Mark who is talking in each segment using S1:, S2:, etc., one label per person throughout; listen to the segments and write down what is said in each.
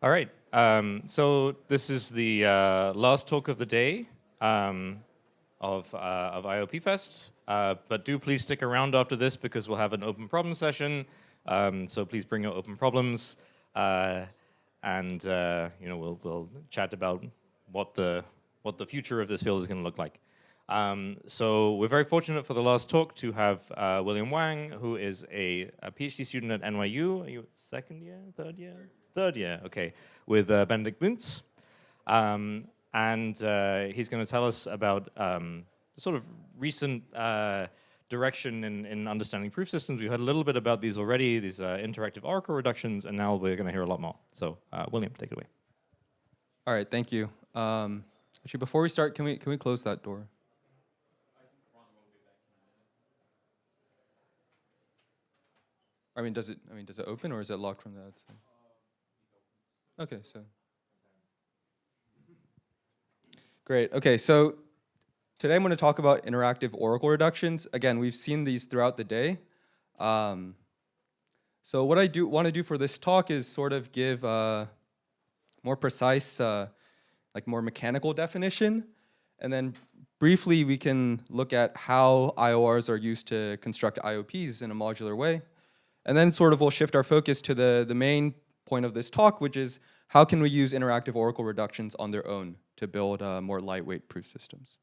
S1: All right. So this is the last talk of the day of IOP Fest. But do please stick around after this because we'll have an open problem session. So please bring your open problems, and we'll chat about what the future of this field is going to look like. So we're very fortunate for the last talk to have William Wang, who is a PhD student at NYU. Are you second year, third year? Third year, okay, with Benedict Bunz. And he's going to tell us about sort of recent direction in understanding proof systems. We heard a little bit about these already, these interactive oracle reductions, and now we're going to hear a lot more. So William, take it away.
S2: All right, thank you. Actually, before we start, can we close that door? Does it open or is it locked from the outside? Okay, so great. Okay, so today I'm going to talk about interactive oracle reductions. Again, we've seen these throughout the day. So what I want to do for this talk is sort of give a more precise, more mechanical definition, and then briefly we can look at how IORs are used to construct IOPs in a modular way. And then sort of we'll shift our focus to the main point of this talk, which is how can we use interactive oracle reductions on their own to build more lightweight proof systems.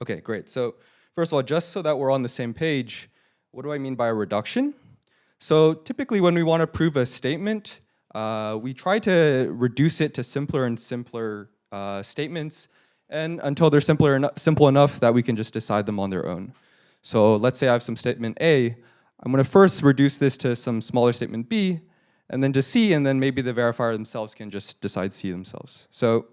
S2: Okay, great. So first of all, just so that we're on the same page, what do I mean by a reduction? So typically when we want to prove a statement, we try to reduce it to simpler and simpler statements, and until they're simple enough that we can just decide them on their own. So let's say I have some statement A. I'm going to first reduce this to some smaller statement B, and then to C, and then maybe the verifier themselves can just decide C themselves. So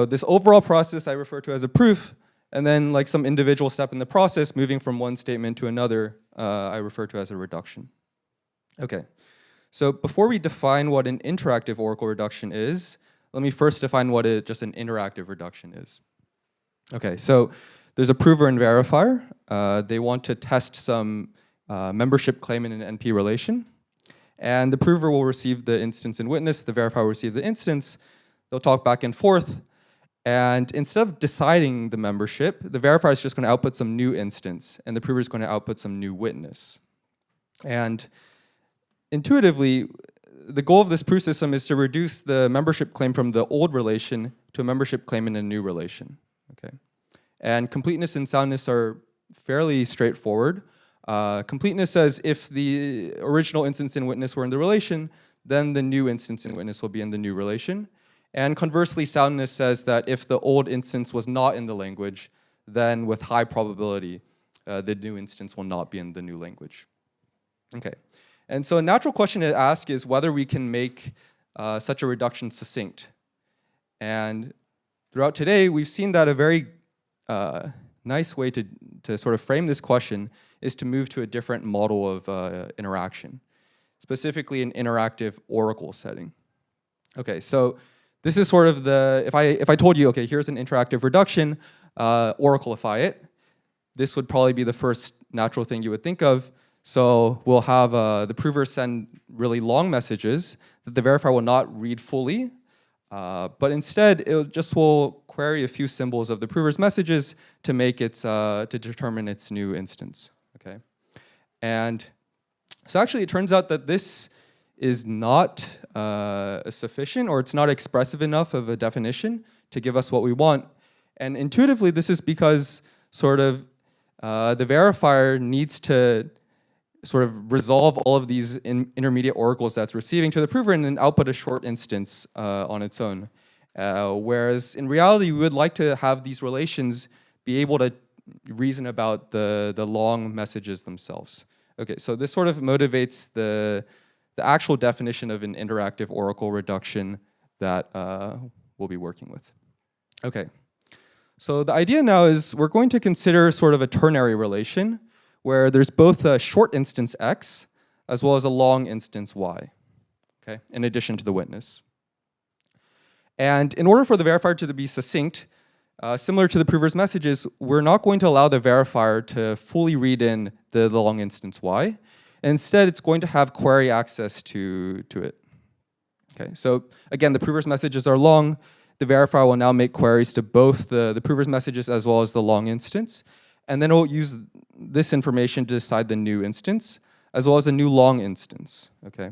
S2: this overall process I refer to as a proof, and then like some individual step in the process, moving from one statement to another, I refer to as a reduction. Okay, so before we define what an interactive oracle reduction is, let me first define what just an interactive reduction is. Okay, so there's a prover and verifier. They want to test some membership claim in an NP relation. And the prover will receive the instance and witness, the verifier will receive the instance. They'll talk back and forth. And instead of deciding the membership, the verifier is just going to output some new instance, and the prover is going to output some new witness. And intuitively, the goal of this proof system is to reduce the membership claim from the old relation to a membership claim in a new relation. Okay. And completeness and soundness are fairly straightforward. Completeness says if the original instance and witness were in the relation, then the new instance and witness will be in the new relation. And conversely, soundness says that if the old instance was not in the language, then with high probability, the new instance will not be in the new language. Okay. And so a natural question to ask is whether we can make such a reduction succinct. And throughout today, we've seen that a very nice way to sort of frame this question is to move to a different model of interaction, specifically an interactive oracle setting. Okay, so this is sort of if I told you, okay, here's an interactive reduction, oracleify it, this would probably be the first natural thing you would think of. So we'll have the prover send really long messages that the verifier will not read fully, but instead it will query a few symbols of the prover's messages to make to determine its new instance. Okay, and so actually it turns out that this is not sufficient, or it's not expressive enough of a definition to give us what we want. And intuitively, this is because sort of the verifier needs to sort of resolve all of these intermediate oracles that's receiving to the prover and then output a short instance on its own. Whereas in reality, we would like to have these relations be able to reason about the long messages themselves. Okay, so this sort of motivates the actual definition of an interactive oracle reduction that we'll be working with. Okay, so the idea now is we're going to consider sort of a ternary relation where there's both a short instance x as well as a long instance y, okay, in addition to the witness. And in order for the verifier to be succinct, similar to the prover's messages, we're not going to allow the verifier to fully read in the long instance y. and instead it's going to have query access to it. Okay, so again, the prover's messages are long. The verifier will now make queries to both the prover's messages as well as the long instance, and then it will use this information to decide the new instance, as well as a new long instance, okay?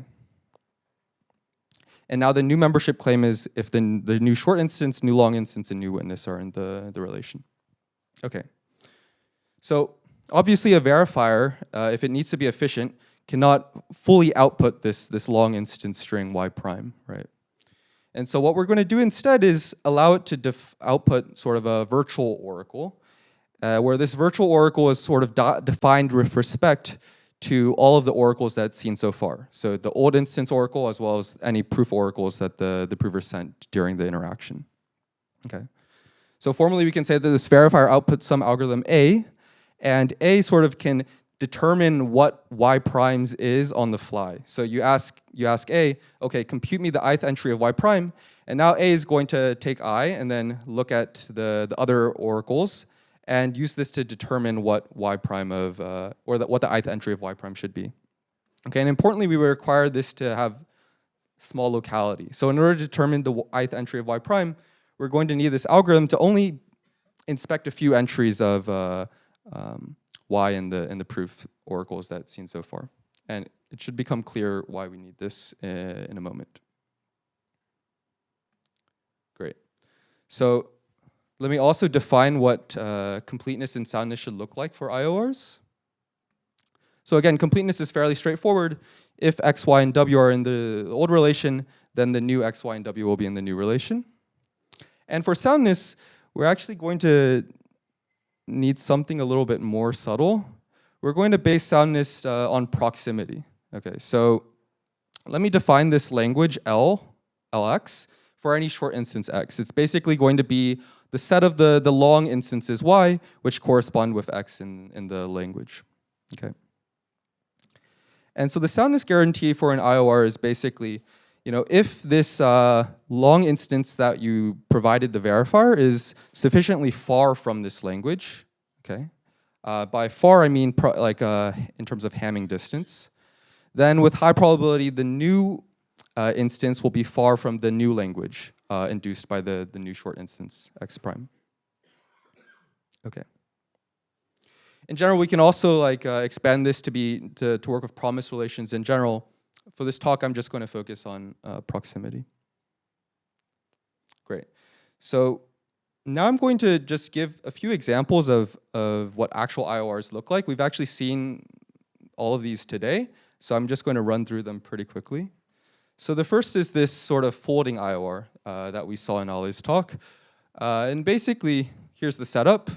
S2: And now the new membership claim is if the new short instance, new long instance, and new witness are in the relation. Okay. So obviously a verifier, if it needs to be efficient, cannot fully output this long instance string y prime, right? And so what we're going to do instead is allow it to output sort of a virtual oracle, where this virtual oracle is sort of defined with respect to all of the oracles that it's seen so far. So the old instance oracle as well as any proof oracles that the prover sent during the interaction. Okay. So formally we can say that this verifier outputs some algorithm A, and A sort of can determine what y primes is on the fly. So you ask A, okay, compute me the ith entry of y prime, and now A is going to take I and then look at the other oracles and use this to determine what y prime of, what the ith entry of y prime should be. Okay, and importantly, we require this to have small locality. So in order to determine the ith entry of y prime, we're going to need this algorithm to only inspect a few entries of y in the proof oracles that it's seen so far. And it should become clear why we need this in a moment. Great. So let me also define what completeness and soundness should look like for IORs. So again, completeness is fairly straightforward. If x, y, and w are in the old relation, then the new x, y, and w will be in the new relation. And for soundness, we're actually going to need something a little bit more subtle. We're going to base soundness on proximity. Okay, so let me define this language Lx, for any short instance x. It's basically going to be the set of the long instances y, which correspond with x in the language. Okay. And so the soundness guarantee for an IOR is basically, if this long instance that you provided the verifier is sufficiently far from this language, okay? By far, I mean in terms of Hamming distance, then with high probability, the new instance will be far from the new language induced by the new short instance x prime. Okay. In general, we can also expand this to work with promise relations in general. For this talk, I'm just going to focus on proximity. Great. So now I'm going to just give a few examples of what actual IORs look like. We've actually seen all of these today, so I'm just going to run through them pretty quickly. So the first is this sort of folding IOR that we saw in Ali's talk. And basically, here's the setup.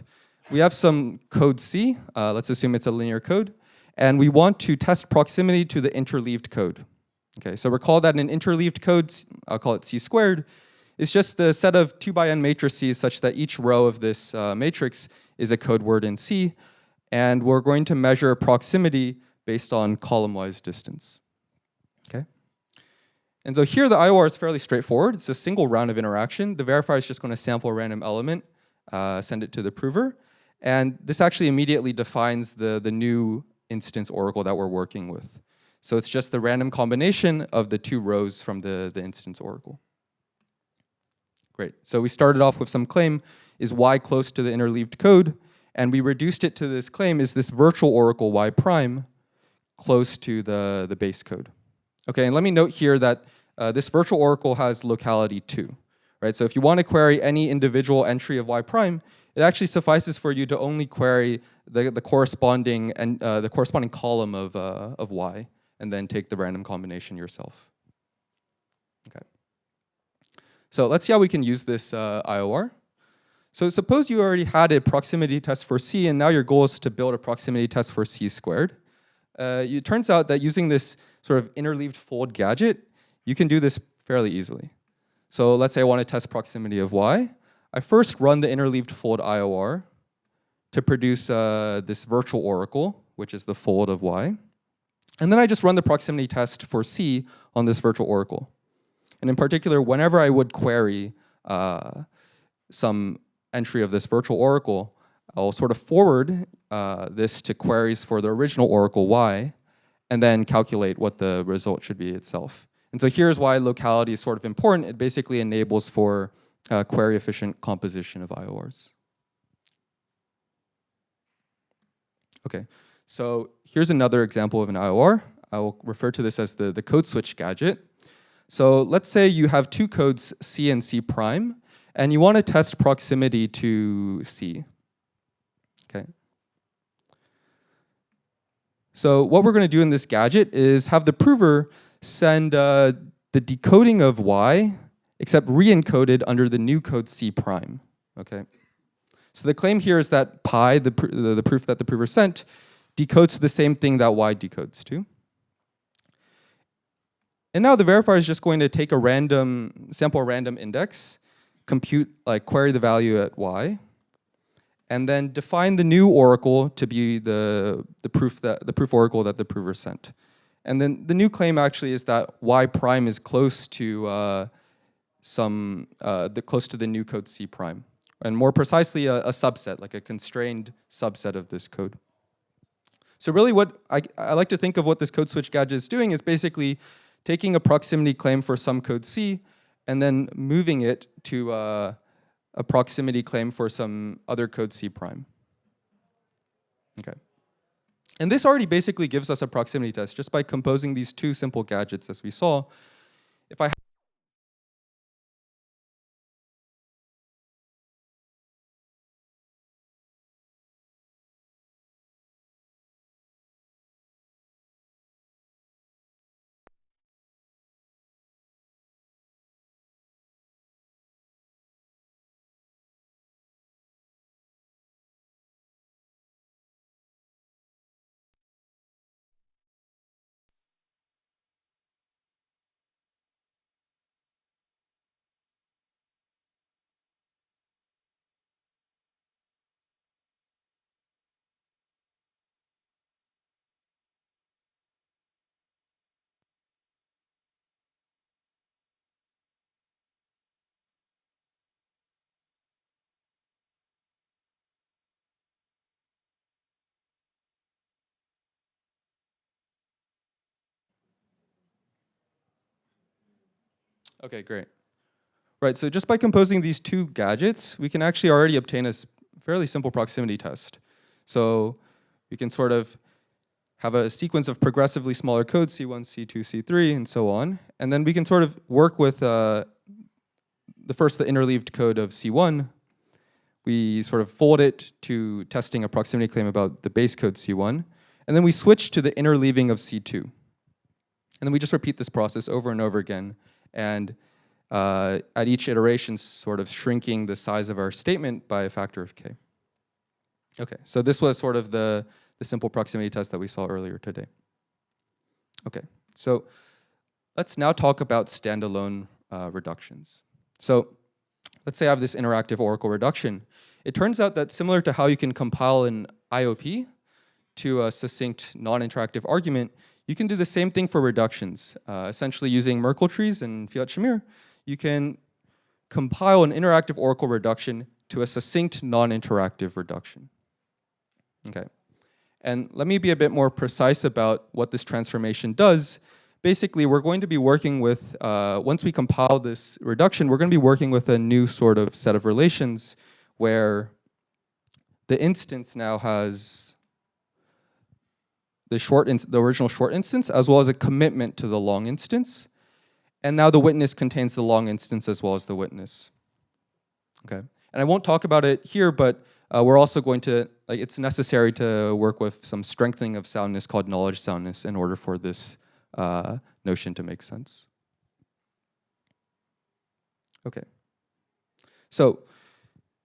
S2: We have some code C. Let's assume it's a linear code. And we want to test proximity to the interleaved code. Okay, so recall that an interleaved code, I'll call it C squared, is just the set of 2x(n) matrices such that each row of this matrix is a code word in C. And we're going to measure proximity based on column-wise distance. Okay. And so here the IOR is fairly straightforward. It's a single round of interaction. The verifier is just going to sample a random element, send it to the prover. And this actually immediately defines the new instance oracle that we're working with. So it's just the random combination of the two rows from the instance oracle. Great. So we started off with some claim, is y close to the interleaved code? And we reduced it to this claim, is this virtual oracle y prime close to the base code? Okay, and let me note here that this virtual oracle has locality 2. Right? So if you want to query any individual entry of y prime, it actually suffices for you to only query the corresponding column of y, and then take the random combination yourself. Okay. So let's see how we can use this IOR. So suppose you already had a proximity test for C, and now your goal is to build a proximity test for C squared. It turns out that using this sort of interleaved fold gadget, you can do this fairly easily. So let's say I want to test proximity of y. I first run the interleaved fold IOR to produce this virtual oracle, which is the fold of y. And then I just run the proximity test for C on this virtual oracle. And in particular, whenever I would query some entry of this virtual oracle, I'll sort of forward this to queries for the original oracle y, and then calculate what the result should be itself. And so here's why locality is sort of important. It basically enables for query efficient composition of IORs. Okay, so here's another example of an IOR. I will refer to this as the code switch gadget. So let's say you have two codes C and C prime, and you want to test proximity to C. Okay. So what we're going to do in this gadget is have the prover send the decoding of Y, except re-encoded under the new code C prime. Okay. So the claim here is that pi, the proof that the prover sent, decodes to the same thing that Y decodes to. And now the verifier is just going to take a sample random index, compute, query the value at Y, and then define the new oracle to be the proof oracle that the prover sent. And then the new claim actually is that Y prime is close to close to the new code C prime. And more precisely, a subset, like a constrained subset of this code. So really what I like to think of what this code switch gadget is doing is basically taking a proximity claim for some code C and then moving it to a proximity claim for some other code C prime. Okay. And this already basically gives us a proximity test just by composing these two simple gadgets as we saw. If I Okay, great. Right, so just by composing these two gadgets, we can actually already obtain a fairly simple proximity test. So we can sort of have a sequence of progressively smaller codes, C1, C2, C3, and so on. And then we can sort of work with the interleaved code of C1. We sort of fold it to testing a proximity claim about the base code C1. And then we switch to the interleaving of C2. And then we just repeat this process over and over again. And at each iteration, sort of shrinking the size of our statement by a factor of k. Okay, so this was sort of the simple proximity test that we saw earlier today. Okay, so let's now talk about standalone reductions. So let's say I have this interactive oracle reduction. It turns out that similar to how you can compile an IOP to a succinct non-interactive argument, you can do the same thing for reductions. Essentially using Merkle trees and Fiat-Shamir, you can compile an interactive oracle reduction to a succinct non-interactive reduction. Okay, and let me be a bit more precise about what this transformation does. Basically, we're going to be working with, once we compile this reduction, we're going to be working with a new sort of set of relations where the instance now has the original short instance as well as a commitment to the long instance. And now the witness contains the long instance as well as the witness. Okay, and I won't talk about it here, but we're also going to, it's necessary to work with some strengthening of soundness called knowledge soundness in order for this notion to make sense. Okay, so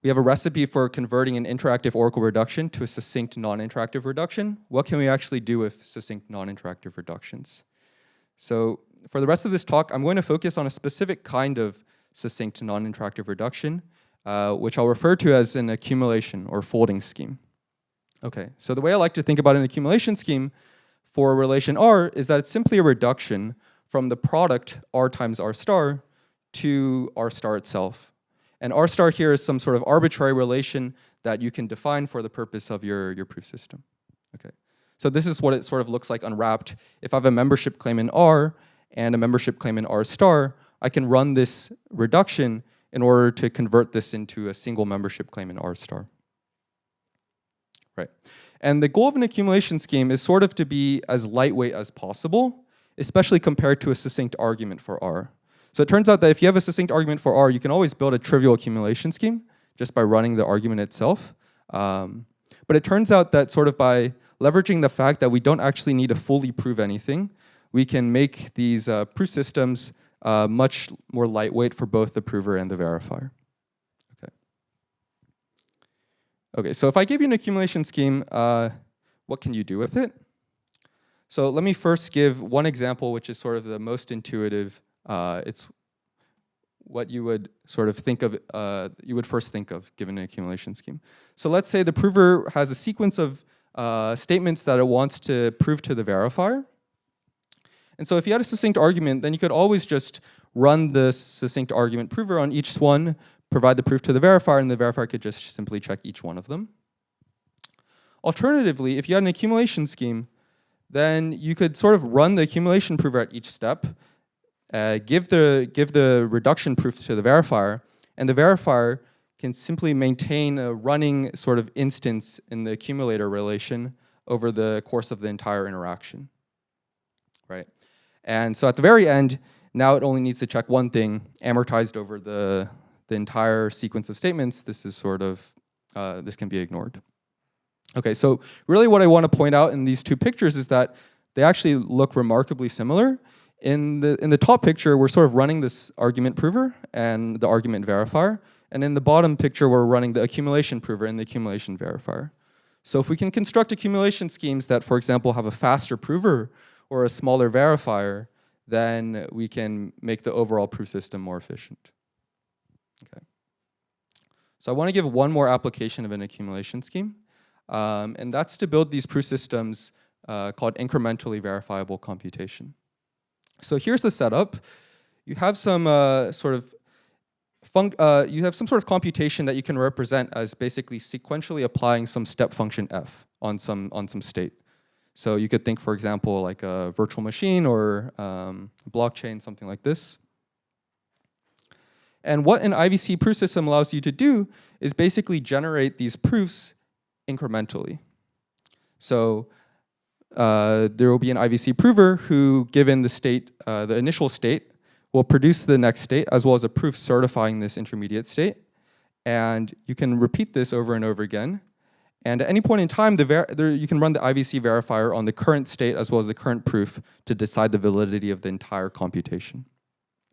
S2: we have a recipe for converting an interactive oracle reduction to a succinct non-interactive reduction. What can we actually do with succinct non-interactive reductions? So for the rest of this talk, I'm going to focus on a specific kind of succinct non-interactive reduction, which I'll refer to as an accumulation or folding scheme. Okay, so the way I like to think about an accumulation scheme for a relation R is that it's simply a reduction from the product R times R star to R star itself. And R star here is some sort of arbitrary relation that you can define for the purpose of your proof system. Okay, So this is what it sort of looks like unwrapped. If I have a membership claim in R and a membership claim in R star, I can run this reduction in order to convert this into a single membership claim in R star. Right. And the goal of an accumulation scheme is sort of to be as lightweight as possible, especially compared to a succinct argument for R. So it turns out that if you have a succinct argument for R, you can always build a trivial accumulation scheme just by running the argument itself. But it turns out that sort of by leveraging the fact that we don't actually need to fully prove anything, we can make these proof systems much more lightweight for both the prover and the verifier. Okay, so if I give you an accumulation scheme, what can you do with it? So let me first give one example, which is sort of the most intuitive. It's what you would sort of think of, you would first think of given an accumulation scheme. So let's say the prover has a sequence of statements that it wants to prove to the verifier. And so if you had a succinct argument, then you could always just run the succinct argument prover on each one, provide the proof to the verifier, and the verifier could just simply check each one of them. Alternatively, if you had an accumulation scheme, then you could sort of run the accumulation prover at each step, give the reduction proof to the verifier, and the verifier can simply maintain a running sort of instance in the accumulator relation over the course of the entire interaction, right? And so at the very end, now it only needs to check one thing, amortized over the entire sequence of statements. This is sort of, this can be ignored. Okay, so really what I want to point out in these two pictures is that they actually look remarkably similar. In the top picture, we're sort of running this argument prover and the argument verifier. And in the bottom picture, we're running the accumulation prover and the accumulation verifier. So if we can construct accumulation schemes that, for example, have a faster prover or a smaller verifier, then we can make the overall proof system more efficient. Okay. So I want to give one more application of an accumulation scheme. And that's to build these proof systems called incrementally verifiable computation. So here's the setup. You have some sort of computation that you can represent as basically sequentially applying some step function f on some state. So you could think, for example, like a virtual machine or blockchain, something like this. And what an IVC proof system allows you to do is basically generate these proofs incrementally. So there will be an IVC prover who, given the state, the initial state, will produce the next state as well as a proof certifying this intermediate state. And you can repeat this over and over again. And at any point in time, you can run the IVC verifier on the current state as well as the current proof to decide the validity of the entire computation.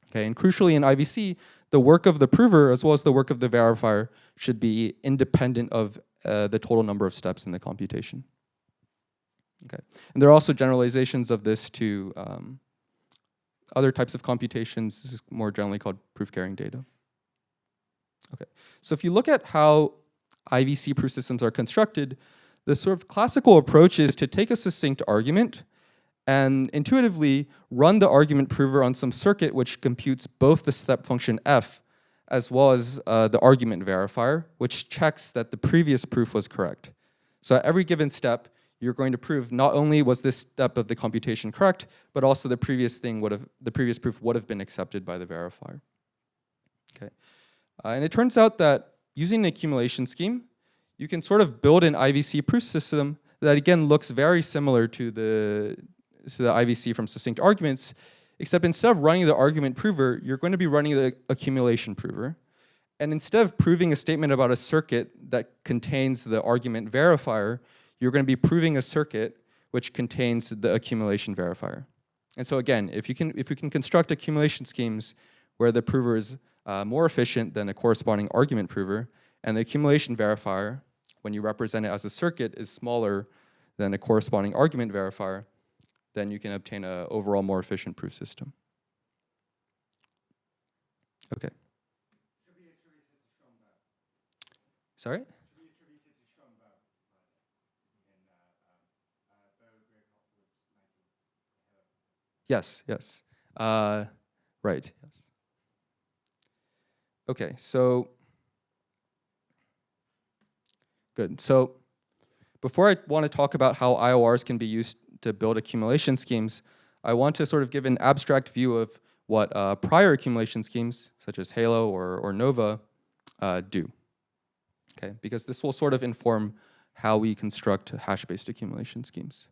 S2: Okay, and crucially in IVC, the work of the prover as well as the work of the verifier should be independent of the total number of steps in the computation. Okay, and there are also generalizations of this to other types of computations. This is more generally called proof-carrying data. Okay, so if you look at how IVC proof systems are constructed, the sort of classical approach is to take a succinct argument and intuitively run the argument prover on some circuit which computes both the step function f as well as the argument verifier, which checks that the previous proof was correct. So at every given step, you're going to prove not only was this step of the computation correct, but also the previous proof would have been accepted by the verifier. Okay, and it turns out that using an accumulation scheme, you can sort of build an IVC proof system that again looks very similar to the IVC from succinct arguments, except instead of running the argument prover, you're going to be running the accumulation prover. And instead of proving a statement about a circuit that contains the argument verifier, you're going to be proving a circuit which contains the accumulation verifier. And so again, if we can construct accumulation schemes where the prover is more efficient than a corresponding argument prover, and the accumulation verifier, when you represent it as a circuit, is smaller than a corresponding argument verifier, then you can obtain an overall more efficient proof system. Okay. Sorry? Yes, yes. Right, yes. Okay, so good. So before I want to talk about how IORs can be used to build accumulation schemes, I want to sort of give an abstract view of what prior accumulation schemes, such as Halo or Nova, do. Okay, because this will sort of inform how we construct hash-based accumulation schemes.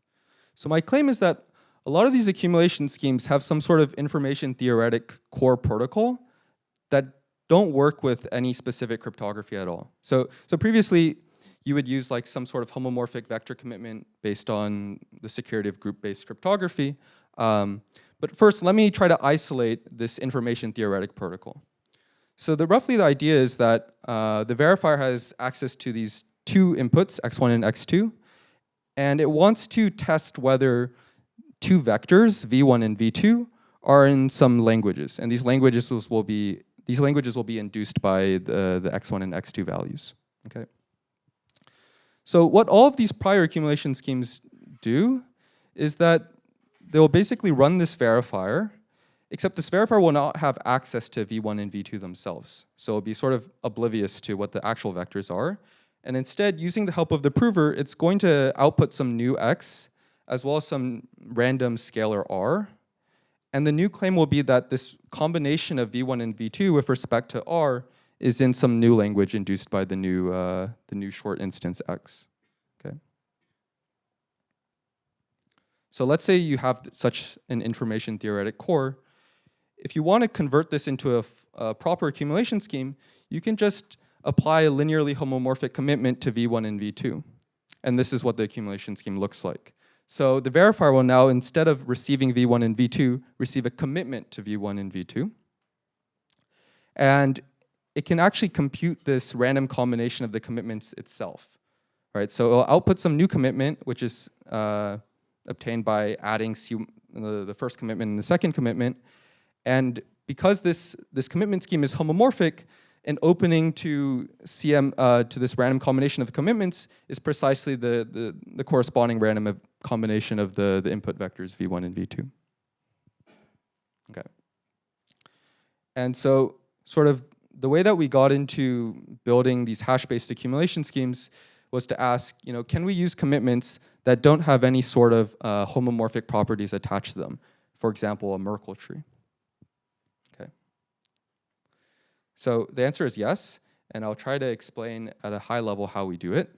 S2: So my claim is that a lot of these accumulation schemes have some sort of information theoretic core protocol that don't work with any specific cryptography at all. So previously, you would use like some sort of homomorphic vector commitment based on the security of group-based cryptography. But first, let me try to isolate this information theoretic protocol. So roughly the idea is that the verifier has access to these two inputs, x1 and x2, and it wants to test whether two vectors, v1 and v2, are in some languages, and these languages will be induced by the x1 and x2 values. Okay. So what all of these prior accumulation schemes do is that they will basically run this verifier, except this verifier will not have access to v1 and v2 themselves. So it'll be sort of oblivious to what the actual vectors are. And instead, using the help of the prover, it's going to output some new x, as well as some random scalar r. And the new claim will be that this combination of v1 and v2 with respect to r is in some new language induced by the new short instance x. Okay. So let's say you have such an information theoretic core. If you want to convert this into a proper accumulation scheme, you can just apply a linearly homomorphic commitment to v1 and v2. And this is what the accumulation scheme looks like. So the verifier will now, instead of receiving v1 and v2, receive a commitment to v1 and v2. And it can actually compute this random combination of the commitments itself. Right? So it'll output some new commitment, which is obtained by adding the first commitment and the second commitment. And because this commitment scheme is homomorphic, an opening to to this random combination of commitments is precisely the corresponding random combination of the input vectors v1 and v2. Okay. And so sort of the way that we got into building these hash-based accumulation schemes was to ask, can we use commitments that don't have any sort of homomorphic properties attached to them? For example, a Merkle tree. So the answer is yes, and I'll try to explain at a high level how we do it.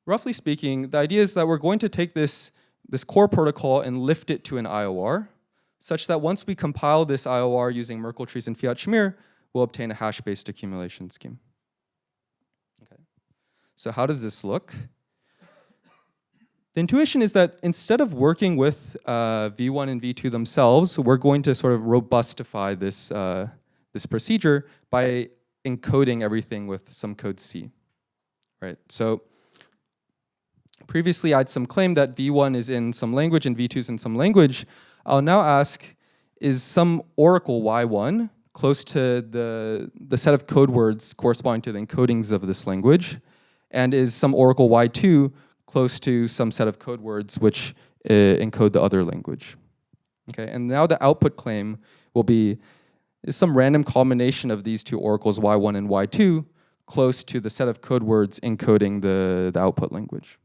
S2: Roughly speaking, the idea is that we're going to take this core protocol and lift it to an IOR, such that once we compile this IOR using Merkle trees and Fiat Shamir, we'll obtain a hash-based accumulation scheme. Okay. So how does this look? The intuition is that instead of working with v1 and v2 themselves, we're going to sort of robustify this procedure by encoding everything with some code C. Right? So previously I had some claim that v1 is in some language and v2 is in some language. I'll now ask, is some oracle y1 close to the set of code words corresponding to the encodings of this language? And is some oracle y2 close to some set of code words which encode the other language? Okay, and now the output claim will be, is some random combination of these two oracles y1 and y2 close to the set of code words encoding the output language?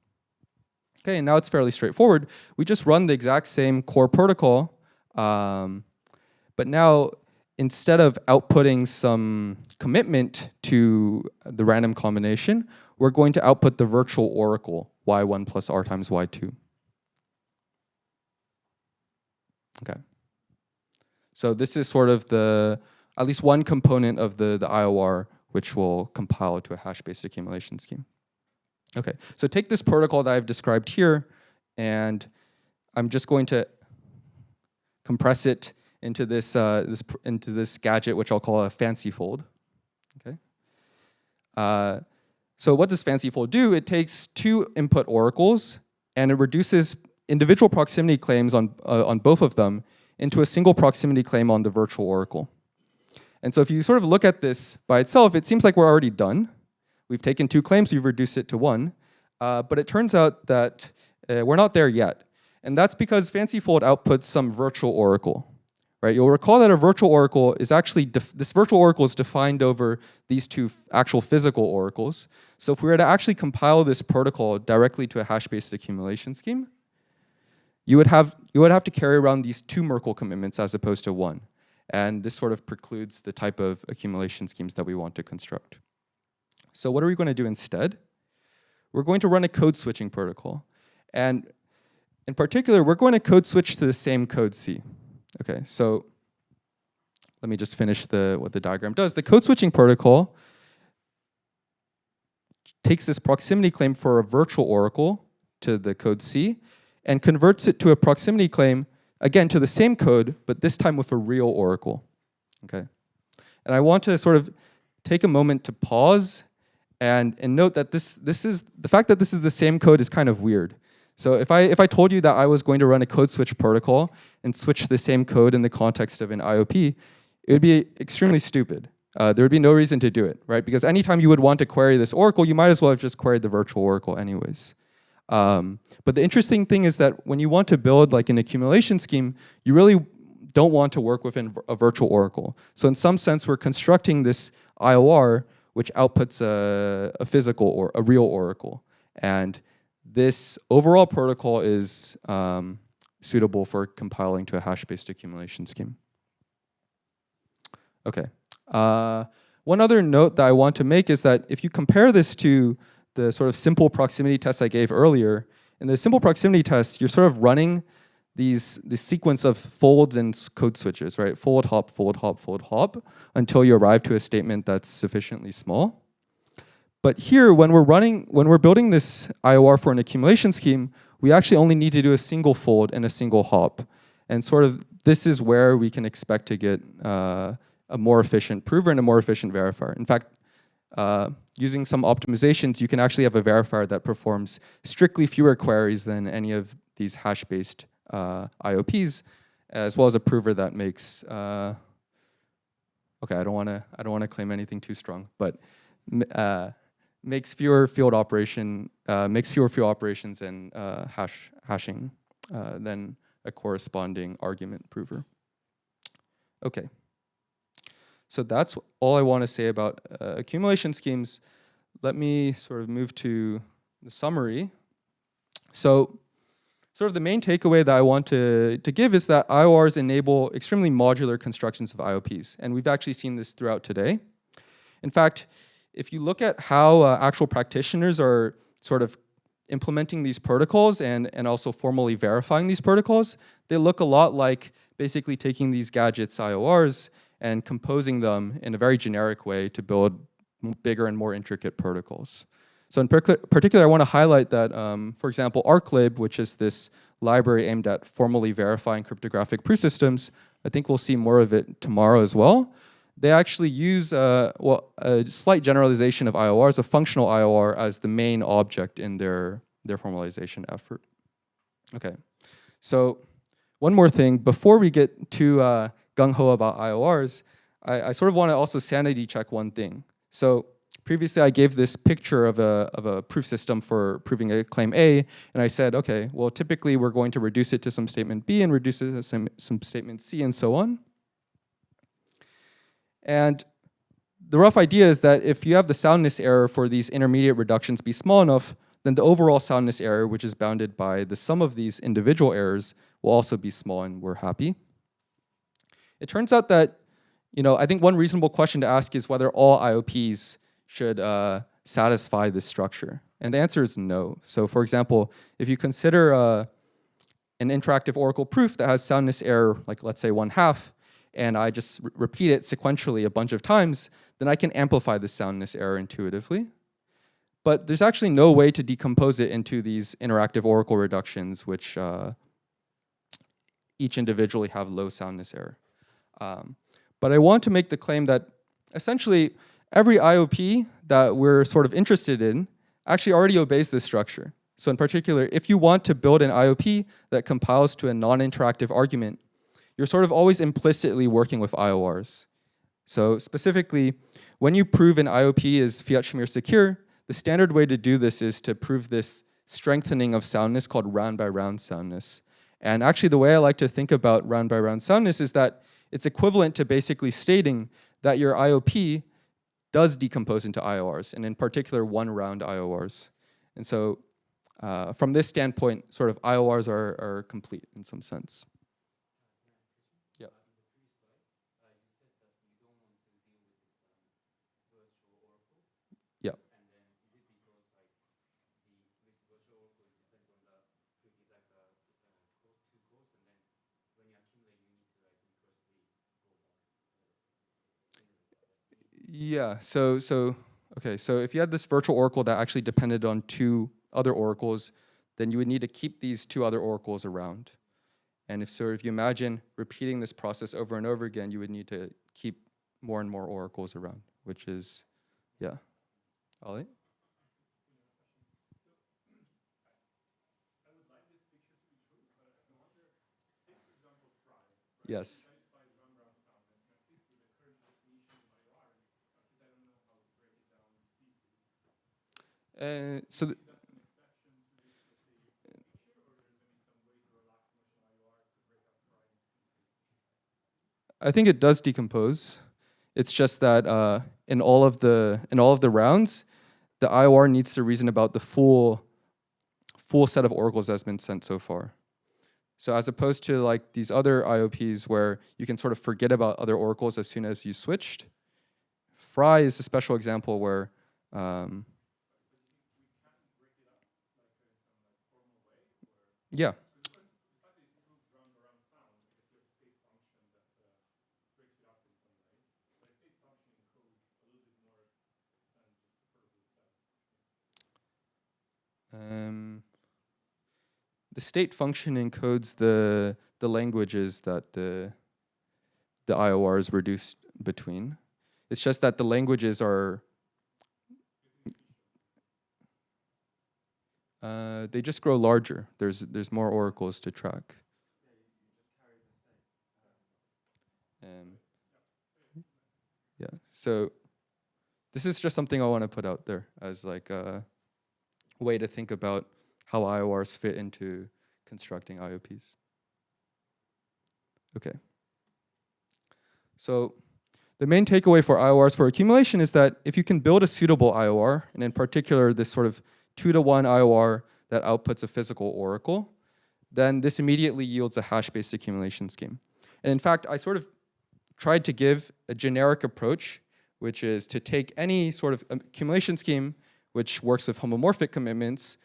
S2: Okay, and now it's fairly straightforward. We just run the exact same core protocol, but now instead of outputting some commitment to the random combination, we're going to output the virtual oracle y1 plus r times y2. Okay. So this is sort of at least one component of the IOR which will compile to a hash-based accumulation scheme. Okay, so take this protocol that I've described here, and I'm just going to compress it into this gadget, which I'll call a fancy fold. Okay. So what does fancy fold do? It takes two input oracles and it reduces individual proximity claims on both of them into a single proximity claim on the virtual oracle. And so if you sort of look at this by itself, it seems like we're already done. We've taken two claims, we've reduced it to one. But it turns out that we're not there yet. And that's because fancy fold outputs some virtual oracle. Right? You'll recall that a virtual oracle is actually, this virtual oracle is defined over these two actual physical oracles. So if we were to actually compile this protocol directly to a hash-based accumulation scheme, you would have to carry around these 2 Merkle commitments as opposed to 1. And this sort of precludes the type of accumulation schemes that we want to construct. So what are we going to do instead? We're going to run a code switching protocol. And in particular, we're going to code switch to the same code C. Okay, so let me just finish what the diagram does. The code switching protocol takes this proximity claim for a virtual oracle to the code C and converts it to a proximity claim, again, to the same code, but this time with a real oracle. Okay, and I want to sort of take a moment to pause and note that the fact that this is the same code is kind of weird. So if I told you that I was going to run a code switch protocol and switch the same code in the context of an IOP, it would be extremely stupid. There would be no reason to do it, right? Because anytime you would want to query this oracle, you might as well have just queried the virtual oracle anyways. But the interesting thing is that when you want to build like an accumulation scheme, you really don't want to work within a virtual oracle. So in some sense, we're constructing this IOR, which outputs a physical or a real oracle. And this overall protocol is suitable for compiling to a hash-based accumulation scheme. Okay. One other note that I want to make is that if you compare this to the sort of simple proximity test I gave earlier, in the simple proximity test, you're sort of running this sequence of folds and code switches, right? Fold, hop, fold, hop, fold, hop, until you arrive to a statement that's sufficiently small. But here, when we're building this IOR for an accumulation scheme, we actually only need to do a single fold and a single hop. And sort of this is where we can expect to get a more efficient prover and a more efficient verifier. In fact, using some optimizations, you can actually have a verifier that performs strictly fewer queries than any of these hash-based IOPs, as well as a prover that makes. Okay, I don't want to claim anything too strong, but makes fewer field operations and hashing than a corresponding argument prover. Okay. So that's all I want to say about accumulation schemes. Let me sort of move to the summary. So sort of the main takeaway that I want to give is that IORs enable extremely modular constructions of IOPs. And we've actually seen this throughout today. In fact, if you look at how actual practitioners are sort of implementing these protocols and also formally verifying these protocols, they look a lot like basically taking these gadgets IORs and composing them in a very generic way to build bigger and more intricate protocols. So in particular, I want to highlight that, for example, ArcLib, which is this library aimed at formally verifying cryptographic proof systems, I think we'll see more of it tomorrow as well. They actually use a slight generalization of IORs, a functional IOR, as the main object in their formalization effort. Okay, so one more thing, before we get too gung-ho about IORs, I sort of want to also sanity check one thing. So previously I gave this picture of a proof system for proving a claim A, and I said, okay, well typically we're going to reduce it to some statement B and reduce it to some statement C and so on. And the rough idea is that if you have the soundness error for these intermediate reductions be small enough, then the overall soundness error, which is bounded by the sum of these individual errors, will also be small, and we're happy. It turns out that, I think one reasonable question to ask is whether all IOPs should satisfy this structure. And the answer is no. So for example, if you consider an interactive oracle proof that has soundness error, like let's say 1/2, and I just repeat it sequentially a bunch of times, then I can amplify the soundness error intuitively. But there's actually no way to decompose it into these interactive oracle reductions, which each individually have low soundness error. But I want to make the claim that essentially every IOP that we're sort of interested in actually already obeys this structure. So in particular, if you want to build an IOP that compiles to a non-interactive argument, you're sort of always implicitly working with IORs. So specifically, when you prove an IOP is Fiat-Shamir secure, the standard way to do this is to prove this strengthening of soundness called round-by-round soundness. And actually, the way I like to think about round-by-round soundness is that it's equivalent to basically stating that your IOP does decompose into IORs, and in particular, one-round IORs. And so from this standpoint, sort of IORs are complete in some sense. Yeah. Yeah. Yeah, okay, so if you had this virtual oracle that actually depended on two other oracles, then you would need to keep these two other oracles around. And if you imagine repeating this process over and over again, you would need to keep more and more oracles around, which is, yeah. Ollie? Yes. So I think it does decompose. It's just that in all of the rounds, the IOR needs to reason about the full set of oracles that's been sent so far. So as opposed to like these other IOPs where you can sort of forget about other oracles as soon as you switched, Fry is a special example where yeah. The state function encodes the languages that the IOR is reduced between. It's just that the languages are they just grow larger. There's more oracles to track. Yeah. So this is just something I want to put out there as like a way to think about how IORs fit into constructing IOPs. Okay. So the main takeaway for IORs for accumulation is that if you can build a suitable IOR, and in particular this sort of 2-to-1 IOR that outputs a physical oracle, then this immediately yields a hash-based accumulation scheme. And in fact, I sort of tried to give a generic approach, which is to take any sort of accumulation scheme which works with homomorphic commitments,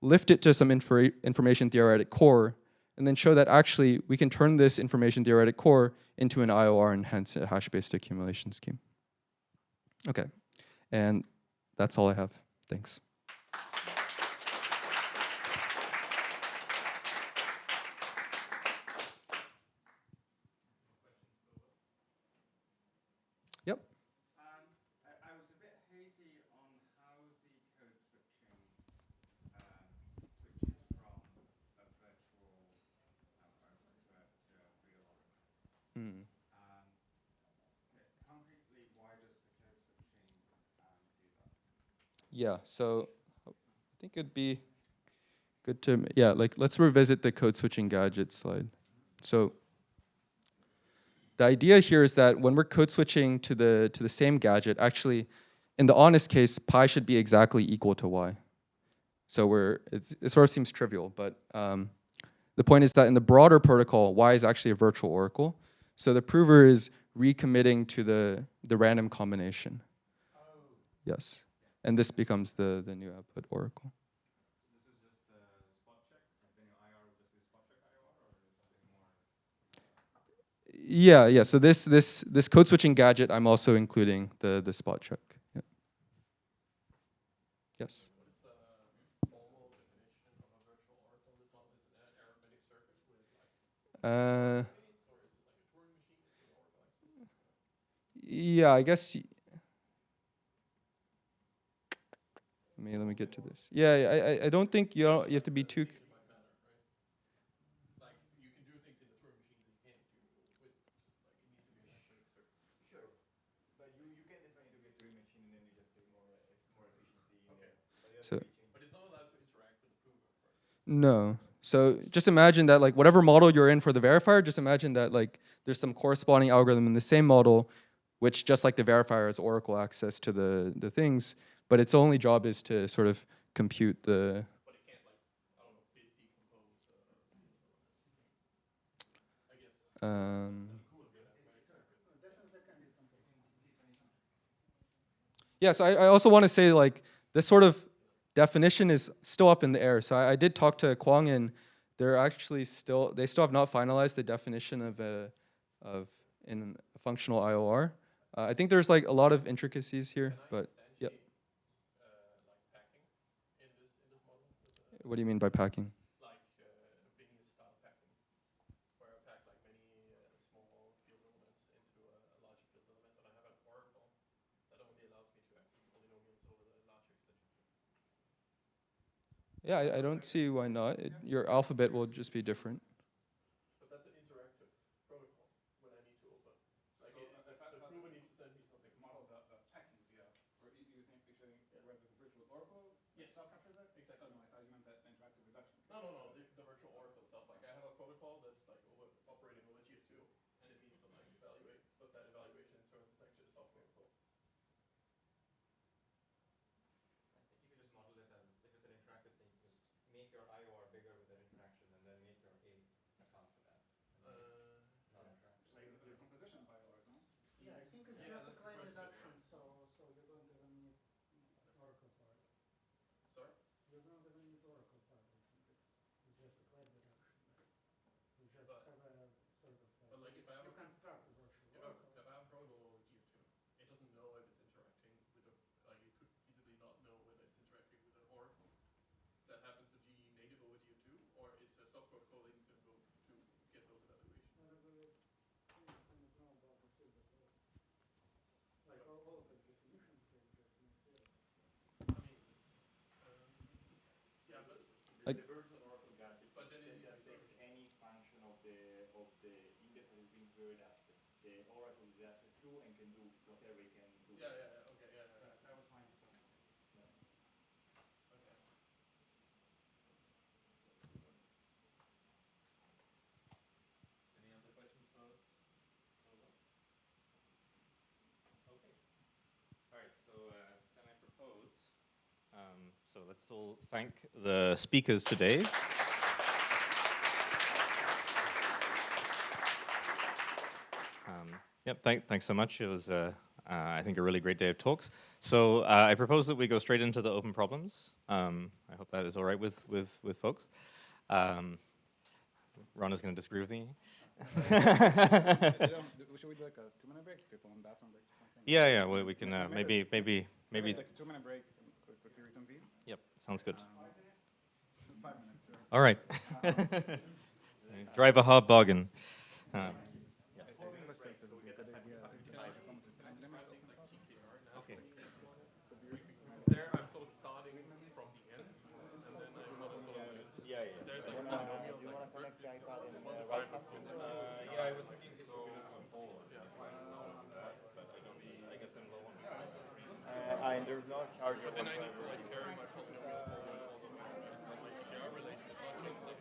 S2: lift it to some information theoretic core, and then show that actually we can turn this information theoretic core into an IOR and hence a hash-based accumulation scheme. Okay, and that's all I have. Thanks. Yep.
S3: I was a bit hazy on how the code switching switches from a virtual oracle to a real oracle. Concretely, why does the code switching do that?
S2: Yeah, so I think it'd be good to, yeah, like let's revisit the code switching gadget slide. So the idea here is that when we're code switching to the same gadget, actually, in the honest case, pi should be exactly equal to y. So it sort of seems trivial, but the point is that in the broader protocol, y is actually a virtual oracle. So the prover is recommitting to the random combination.
S3: Oh.
S2: Yes, and this becomes the new output oracle.
S3: This is just a spot check? Like the new IR would just be spot check IR, or is there something more?
S2: Yeah. So this code switching gadget, I'm also including the spot check. Yeah. Yes.
S4: What is the formal definition of a virtual oracle in this model? Is it an arithmetic circuit with like states, or is it like a Turing machine? Is it an oracle system?
S2: Yeah, I guess. Let me get to this. Yeah, I don't think you have to be too.
S4: Like you can do things in the Turing machine that you can't do with just like it needs to be an arithmetic circuit.
S3: Sure. But you can define it to be a Turing machine and then you just get more efficiency.
S4: Okay.
S2: So.
S4: But it's not allowed to interact with the prover.
S2: No. So just imagine that like whatever model you're in for the verifier, just imagine that like there's some corresponding algorithm in the same model which just like the verifier has Oracle access to the things, but its only job is to sort of compute the.
S4: But it can't like, I don't know, decompose I guess.
S2: Yeah, so I also want to say like this sort of definition is still up in the air. So I did talk to Wang, and they still have not finalized the definition of in a functional IOR. I think there's like a lot of intricacies here, but yeah.
S4: Like packing in this model?
S2: What do you mean by packing?
S4: Like Binny style packing, where I pack like many small field elements into a larger field element, and I have an oracle that only allows me to access polynomials over the larger extension.
S2: Yeah, I don't see why not. Your alphabet will just be different.
S4: But that's an interactive protocol when I need to open. Like the prover needs to send me something.
S3: Model the packing via, or you think you're saying where the virtual oracle itself captures that?
S4: Exactly.
S3: Oh no, I thought you meant that interactive reduction.
S4: No. The virtual oracle itself. Like I have a protocol that's like operating over GF2, and it needs to like evaluate, but that evaluation in turns is actually a software code.
S5: I think you can just model it as, if it's an interactive thing, you just make your IOR bigger with that interaction and then make your A account for that. Not interact.
S3: So there's a composition of IORs, no?
S6: Yeah, I think it's just a claim reduction, so you don't even need Oracle part.
S4: Sorry?
S6: You don't even need Oracle part. I think it's just a claim reduction. Right? You just
S4: But-
S6: have a sort of
S4: But like if I have
S6: you
S4: a
S6: construct a virtual Oracle.
S4: if I have a protocol over GF2, it doesn't know if it's interacting with a, like it could feasibly not know whether it's interacting with an oracle that happens to be native over GF2, or it's a subcode calling to go to get those evaluations.
S6: Whatever things we need to know about the field as well. Like all of the definitions can just make clear.
S4: I mean, yeah, but
S2: Like-
S7: The virtual oracle got it.
S4: But then it
S7: that
S4: needs to
S7: takes any function of the index that is being queried at the oracle is access to and can do whatever it can do.
S4: okay, yeah.
S3: That was my understanding.
S4: Okay.
S1: Any other questions for Lola? Okay. All right, so then I propose, so let's all thank the speakers today. Yep, thanks so much. It was, I think, a really great day of talks. So I propose that we go straight into the open problems. I hope that is all right with folks. Ron is going to disagree with me.
S3: Should we do like a 2-minute break? People on bathroom breaks or something?
S1: Yeah, well, we can maybe.
S3: Like a 2-minute break and quickly reconvene?
S1: Yep, sounds good.
S3: 5 minutes, right?
S1: All right. Drive a hard bargain. Okay.
S4: There I'm sort of starting from the end, and then I'm not sort of,
S1: Yeah.
S4: there's like polynomials like
S1: Yeah, I was thinking to go forward. Yeah. I guess I'm low on
S7: And there's no charge.
S4: But then I need to like carry my polynomial over all the like GKR relation. It's not just like